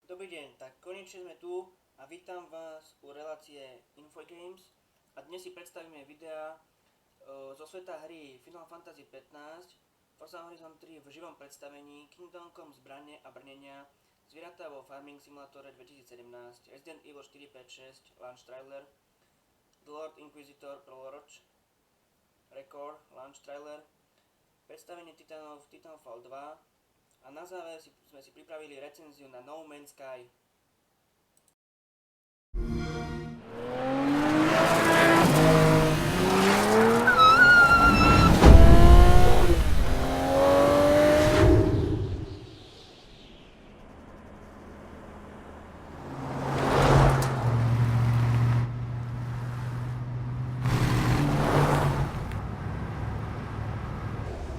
Dobrý deň, tak konečne sme tu a vítam vás u relácie Infogames a dnes si predstavíme videá zo sveta hry Final Fantasy 15, Forza Horizon 3 v živom predstavení, Kingdom Come zbrane a brnenia, zvieratá vo Farming Simulatore 2017, Resident Evil 4, 5, 6, Launch Trailer, The Lord Inquisitor Prologue Record, Launch Trailer, predstavenie Titanov Titanfall 2, a na záver sme si pripravili recenziu na No Man's Sky.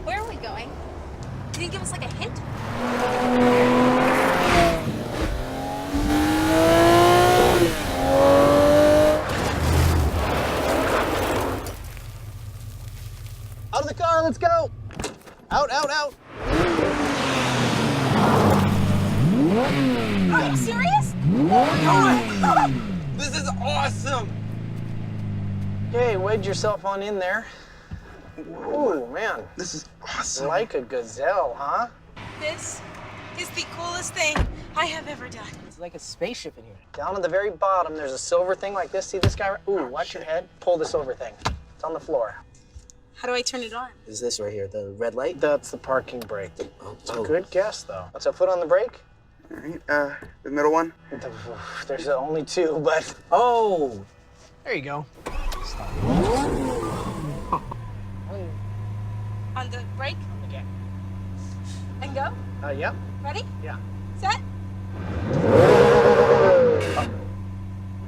Where are we going? Can you give us like a hint? Out of the car, let's go! Out, out, out! Are you serious? This is awesome! Okay, wedge yourself on in there. Ooh, man. This is awesome. Like a gazelle, huh? This is the coolest thing I have ever done. It's like a spaceship in here. Down at the very bottom, there's a silver thing like this. See this guy? Ooh, watch your head. Pull the silver thing. It's on the floor. How do I turn it on? Is this right here, the red light? That's the parking brake. It's a Oh. good guess, though. What's a foot on the brake? All right, the middle one. There's only two, but... Oh! There you go. On the brake Okay. and go. Yep. Ready? Yeah. Set.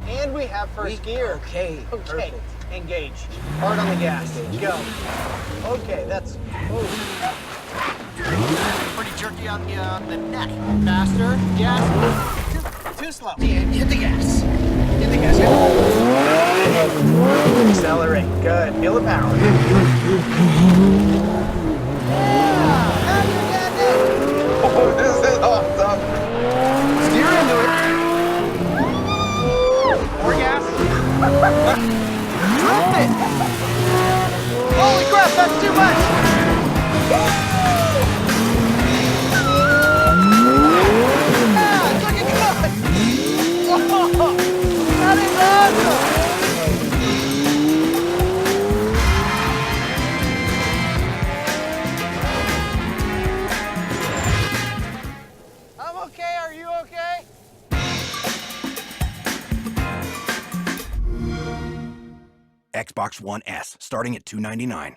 And we have first gear. Okay, Okay, perfect. engage. Hard on the gas. Go. Okay, that's... Oh. Pretty jerky on the neck. Faster, gas. Too slow. Hit the gas. Hit the gas. Accelerate. Good. Feel the power. Oh, this is awesome. Steer into it. More gas. Drop it. Holy crap, that's too much. Yeah, it's looking good. Oh, that is awesome. I'm okay. Are you okay? Xbox One S, starting at $299.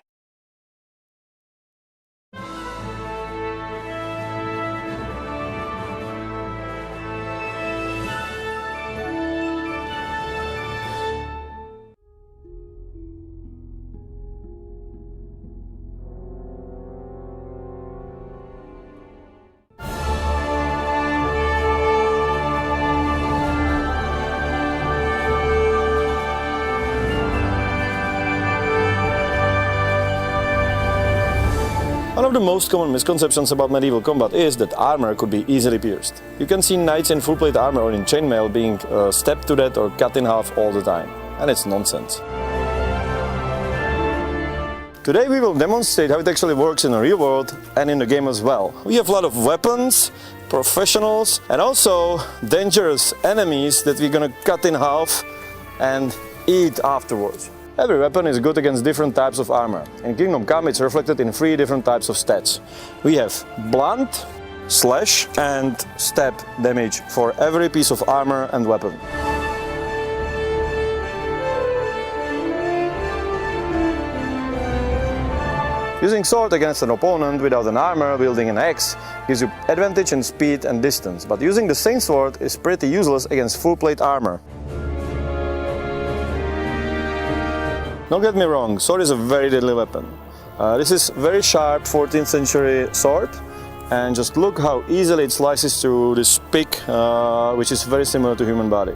One of the most common misconceptions about medieval combat is that armor could be easily pierced. You can see knights in full plate armor or in chainmail being stabbed to death or cut in half all the time. And it's nonsense. Today we will demonstrate how it actually works in the real world and in the game as well. We have a lot of weapons, professionals, and also dangerous enemies that we're gonna cut in half and eat afterwards. Every weapon is good against different types of armor. In Kingdom Come it's reflected in 3 different types of stats. We have blunt, slash and stab damage for every piece of armor and weapon. Using sword against an opponent without an armor wielding an axe gives you advantage in speed and distance, but using the same sword is pretty useless against full plate armor. Don't get me wrong, sword is a very deadly weapon. This is very sharp 14th century sword, and just look how easily it slices through this pick, which is very similar to human body.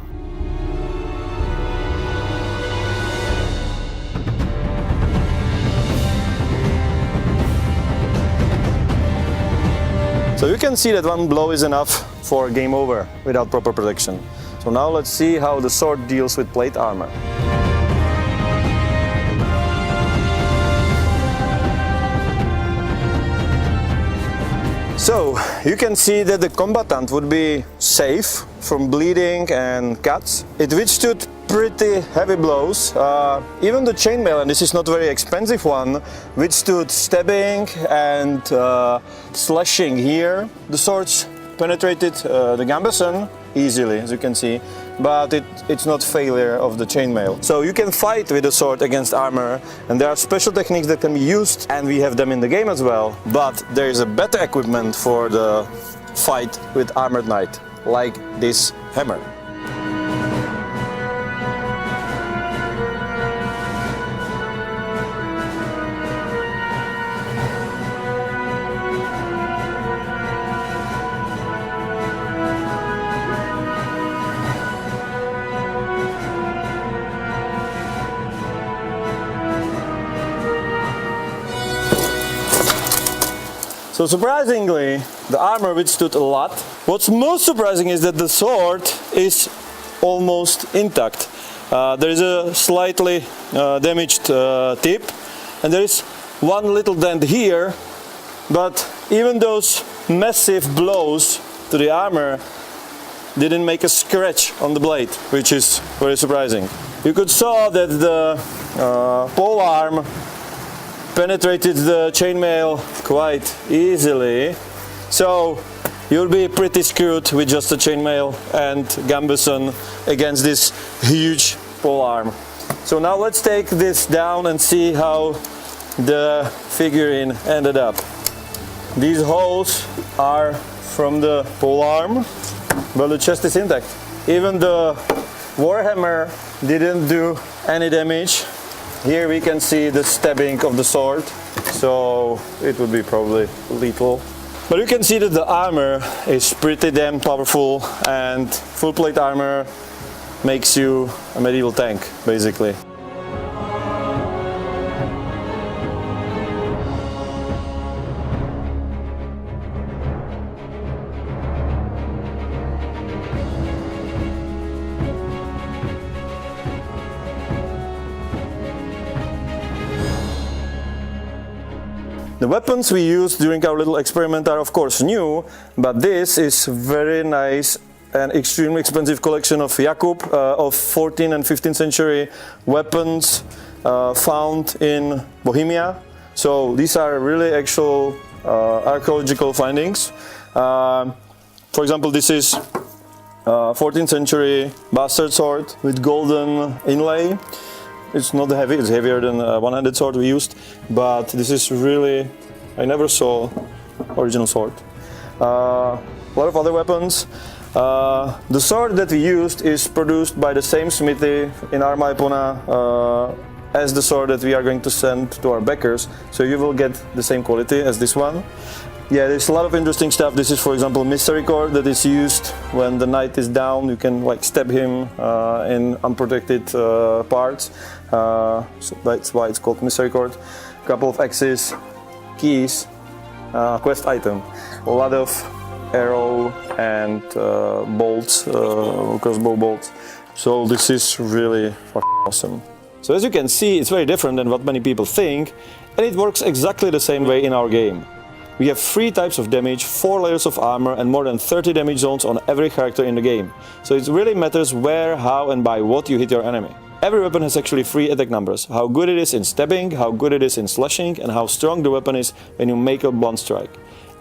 So you can see that one blow is enough for game over without proper protection. So now let's see how the sword deals with plate armor. So you can see that the combatant would be safe from bleeding and cuts. It withstood pretty heavy blows. Even the chainmail, and this is not a very expensive one, withstood stabbing and slashing here. The swords penetrated the gambeson easily, as you can see, but it's not failure of the chainmail. So you can fight with the sword against armor, and there are special techniques that can be used, and we have them in the game as well. But there is a better equipment for the fight with armored knight, like this hammer. So surprisingly, the armor withstood a lot. What's most surprising is that the sword is almost intact. There is a slightly damaged tip, and there is one little dent here, but even those massive blows to the armor didn't make a scratch on the blade, which is very surprising. You could saw that the pole arm penetrated the chainmail quite easily, so you'll be pretty screwed with just a chainmail and gambeson against this huge pole arm. So now let's take this down and see how the figurine ended up. These holes are from the pole arm, but the chest is intact. Even the warhammer didn't do any damage. Here we can see the stabbing of the sword, so it would be probably lethal. But you can see that the armor is pretty damn powerful, and full plate armor makes you a medieval tank, basically. The weapons we used during our little experiment are of course new, but this is very nice and extremely expensive collection of Jakub of 14th and 15th century weapons found in Bohemia. So these are really actual archaeological findings. For example, this is 14th century bastard sword with golden inlay. It's not heavy, it's heavier than a one-handed sword we used, but this is really, I never saw original sword. A lot of other weapons. The sword that we used is produced by the same smithy in Arma Epona as the sword that we are going to send to our backers, so you will get the same quality as this one. Yeah, there's a lot of interesting stuff. This is, for example, misericord that is used when the knight is down. You can like stab him in unprotected parts. So that's why it's called misericord. A couple of axes, keys, quest item. A lot of arrow and bolts, crossbow bolts. So this is really awesome. So as you can see, it's very different than what many people think, and it works exactly the same way in our game. We have 3 types of damage, 4 layers of armor, and more than 30 damage zones on every character in the game. So it really matters where, how, and by what you hit your enemy. Every weapon has actually 3 attack numbers: how good it is in stabbing, how good it is in slashing, and how strong the weapon is when you make a blunt strike.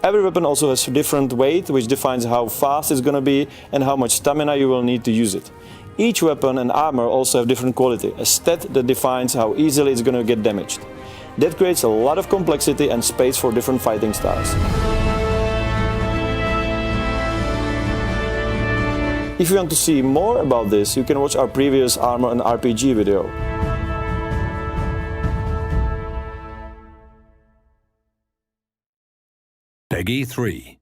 Every weapon also has different weight, which defines how fast it's gonna be and how much stamina you will need to use it. Each weapon and armor also have different quality, a stat that defines how easily it's gonna get damaged. That creates a lot of complexity and space for different fighting styles. If you want to see more about this, you can watch our previous Armor and RPG video. Peggy 3.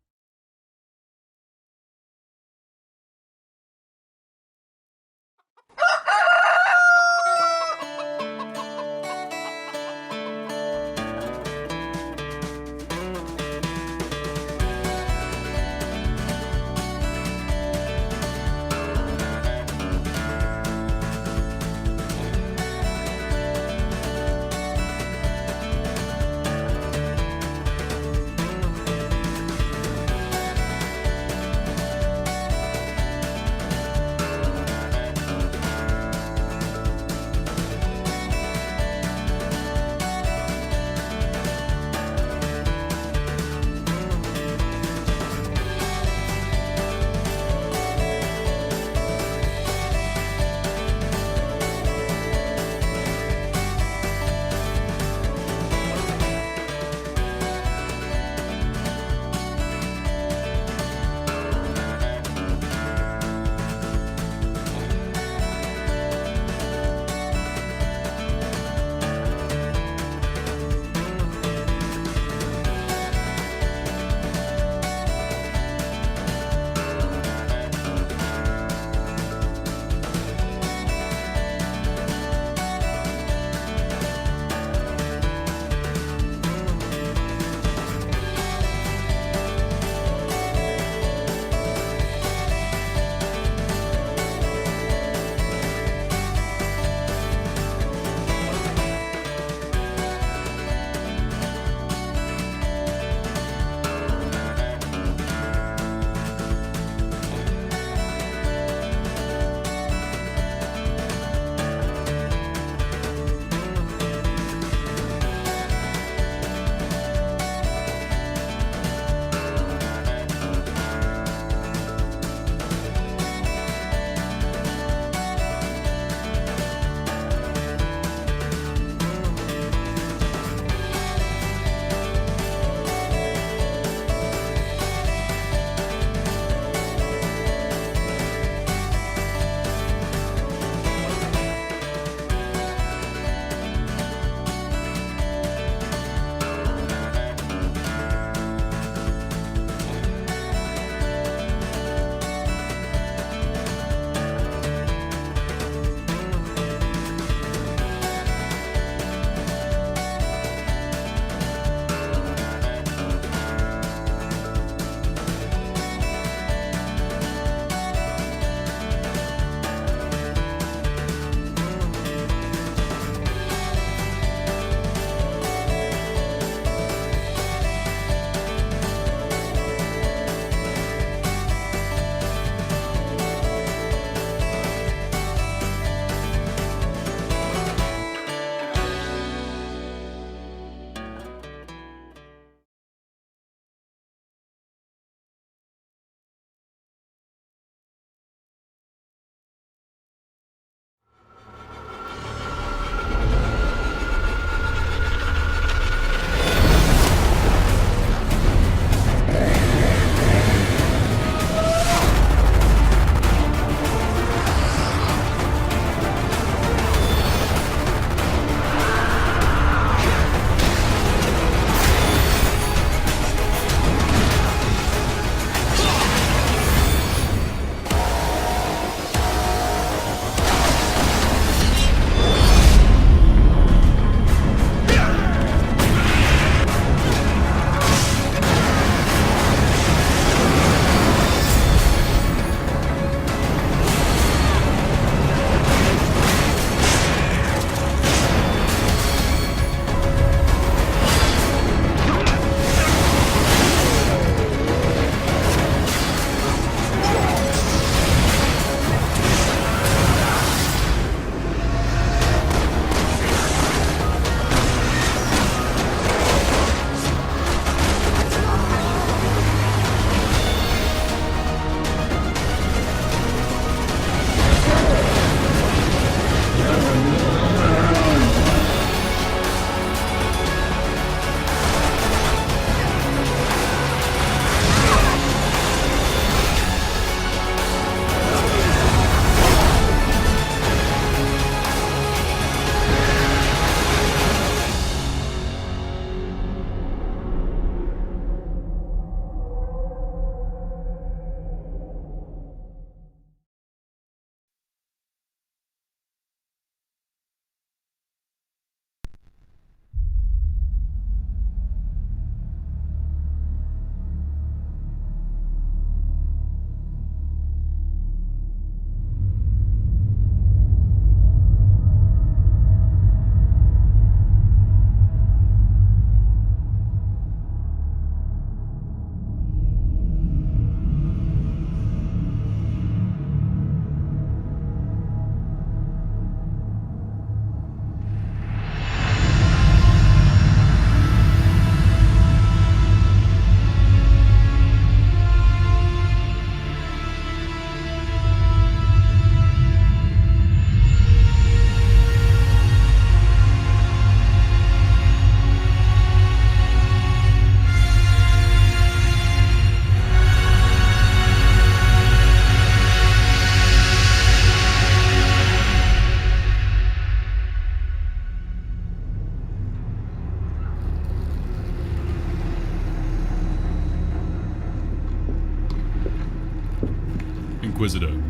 Inquisitor.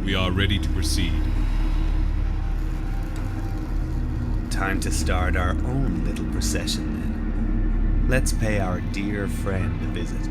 We are ready to proceed. Time to start our own little procession then. Let's pay our dear friend a visit.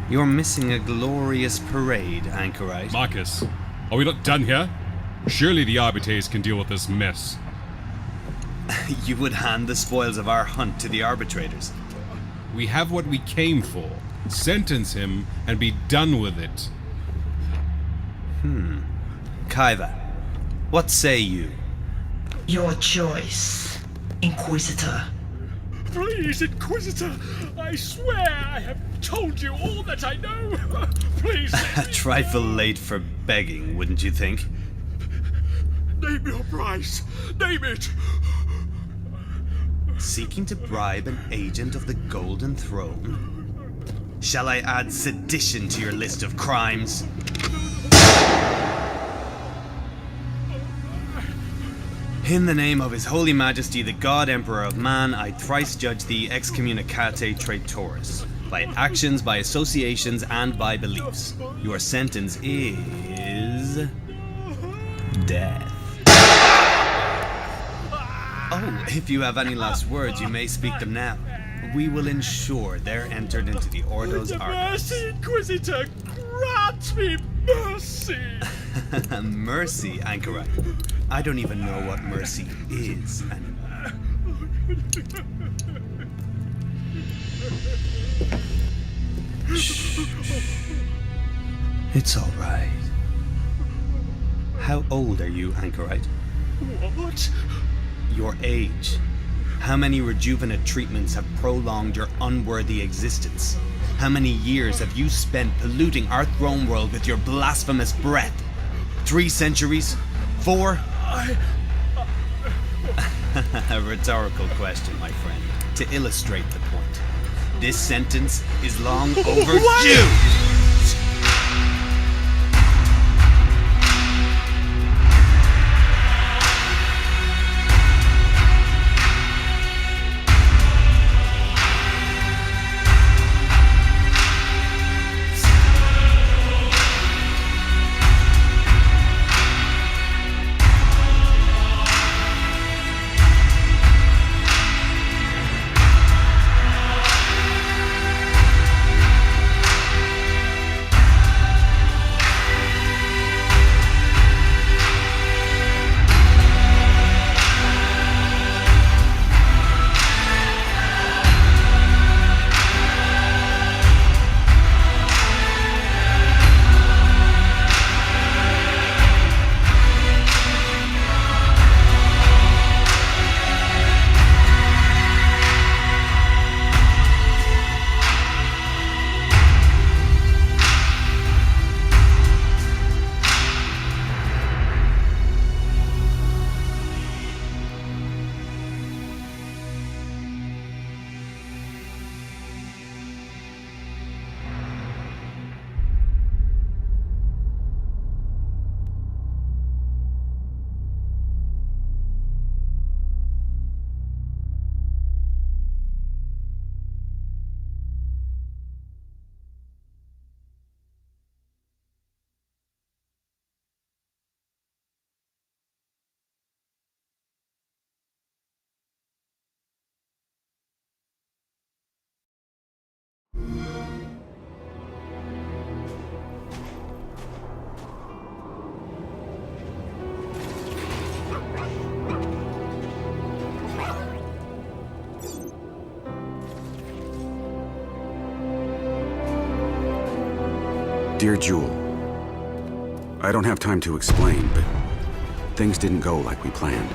You're missing a glorious parade, Anchorite. Marcus, are we not done here? Surely the arbiters can deal with this mess. You would hand the spoils of our hunt to the arbitrators. We have what we came for. Sentence him and be done with it. Kaiva, what say you? Your choice, Inquisitor. Please, Inquisitor, I swear I have told you all that I know. Please. A trifle late for begging, wouldn't you think? Name your price. Name it. Seeking to bribe an agent of the Golden Throne? Shall I add sedition to your list of crimes? In the name of His Holy Majesty, the God Emperor of Man, I thrice judge thee excommunicate traitoris, by actions, by associations, and by beliefs. Your sentence is... death. Oh, if you have any last words, you may speak them now. We will ensure they're entered into the Ordo's archives. Mercy, Inquisitor, grant me mercy. Mercy, Anchorite. I don't even know what mercy is anymore. Shh. It's all right. How old are you, Anchorite? What? Your age. How many rejuvenate treatments have prolonged your unworthy existence? How many years have you spent polluting our throne world with your blasphemous breath? 3 centuries? 4? A rhetorical question, my friend, to illustrate the point. This sentence is long overdue! Dear Jewel, I don't have time to explain, but things didn't go like we planned.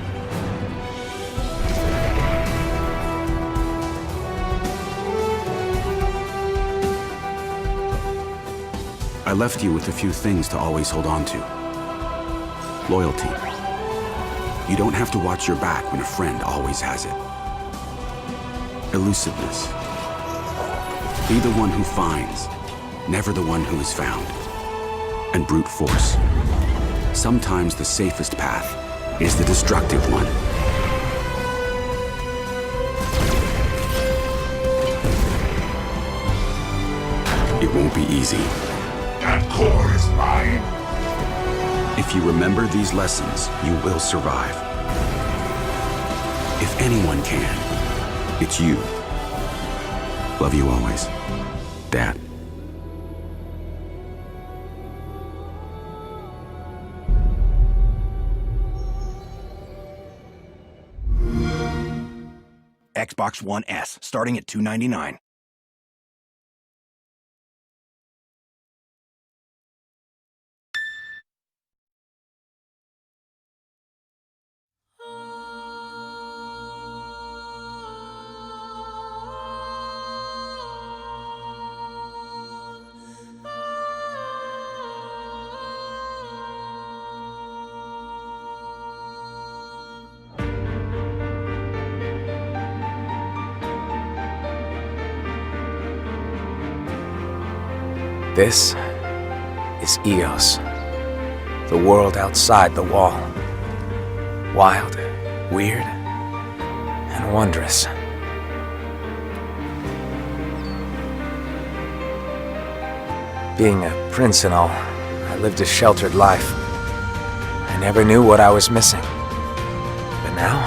I left you with a few things to always hold on to. Loyalty. You don't have to watch your back when a friend always has it. Elusiveness. Be the one who finds, never the one who is found. And brute force. Sometimes the safest path is the destructive one. It won't be easy. That core is mine. If you remember these lessons, you will survive. If anyone can, it's you. Love you always, Dad. Xbox One S, starting at $299. This is Eos, the world outside the wall. Wild, weird, and wondrous. Being a prince and all, I lived a sheltered life. I never knew what I was missing. But now,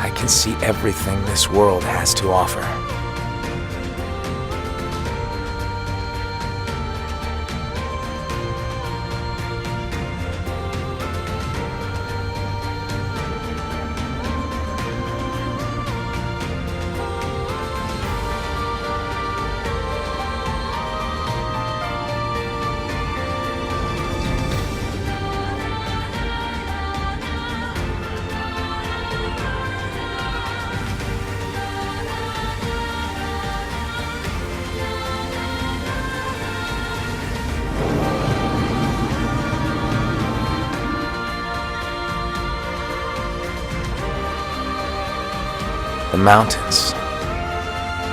I can see everything this world has to offer. The mountains,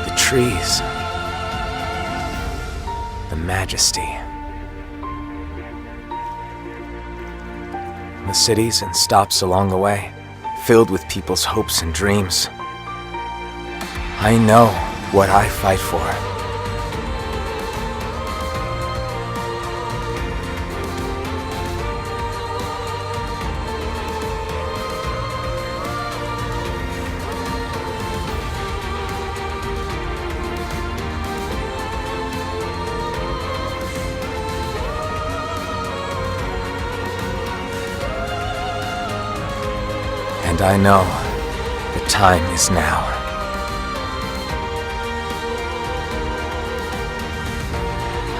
the trees, the majesty. The cities and stops along the way, filled with people's hopes and dreams. I know what I fight for. And I know the time is now.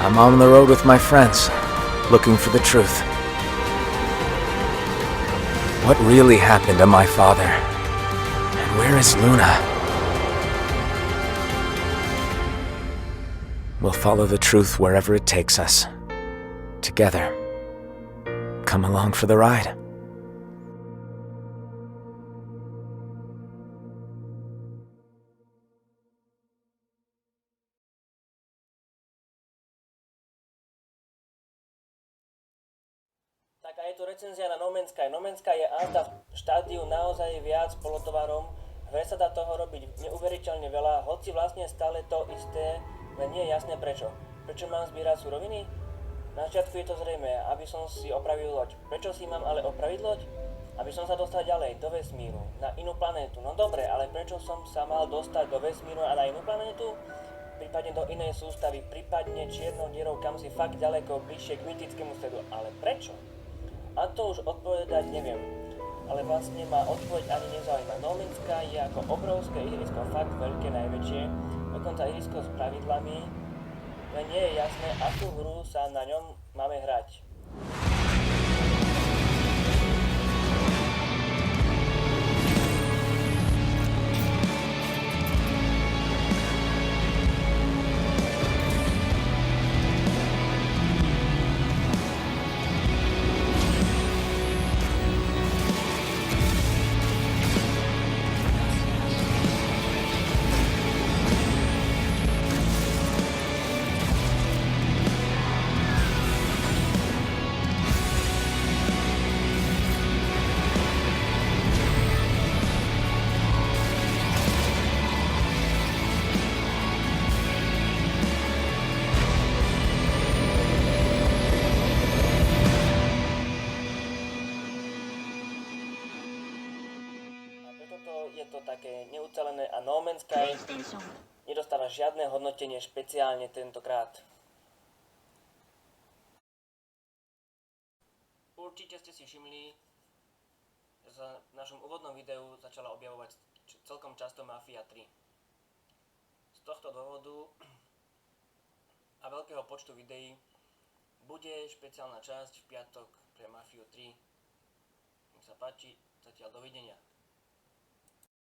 I'm on the road with my friends, looking for the truth. What really happened to my father? And where is Luna? We'll follow the truth wherever it takes us. Together. Come along for the ride. Tak a je tu recenzia na No Man's Sky. No Man's Sky je azda v štádiu naozaj viac polotovarom. V hre sa dá toho robiť neuveriteľne veľa, hoci vlastne stále to isté, len nie je jasné prečo. Prečo mám zbierať suroviny? Na začiatku je to zrejmé, aby som si opravil loď. Prečo si mám ale opraviť loď? Aby som sa dostal ďalej, do vesmíru, na inú planétu. No dobre, ale prečo som sa mal dostať do vesmíru a na inú planétu? Prípadne do inej sústavy, prípadne čiernou dierou, kam si fakt ďaleko, bližšie k mytickému stredu. Ale prečo? A to už odpovedať neviem. Ale vlastne ma odpoveď ani nezaujíma. No Man's Sky je ako obrovské ihrisko, fakt veľké, najväčšie. Dokonca ihrisko s pravidlami. Len nie je jasné, akú hru sa na ňom máme hrať. Je to také neucelené a No Man's Sky nedostáva žiadne hodnotenie špeciálne tentokrát. Určite ste si všimli, že v našom úvodnom videu začala objavovať celkom často Mafia 3. Z tohto dôvodu a veľkého počtu videí bude špeciálna časť v piatok pre Mafiu 3. Nech sa páči, zatiaľ dovidenia.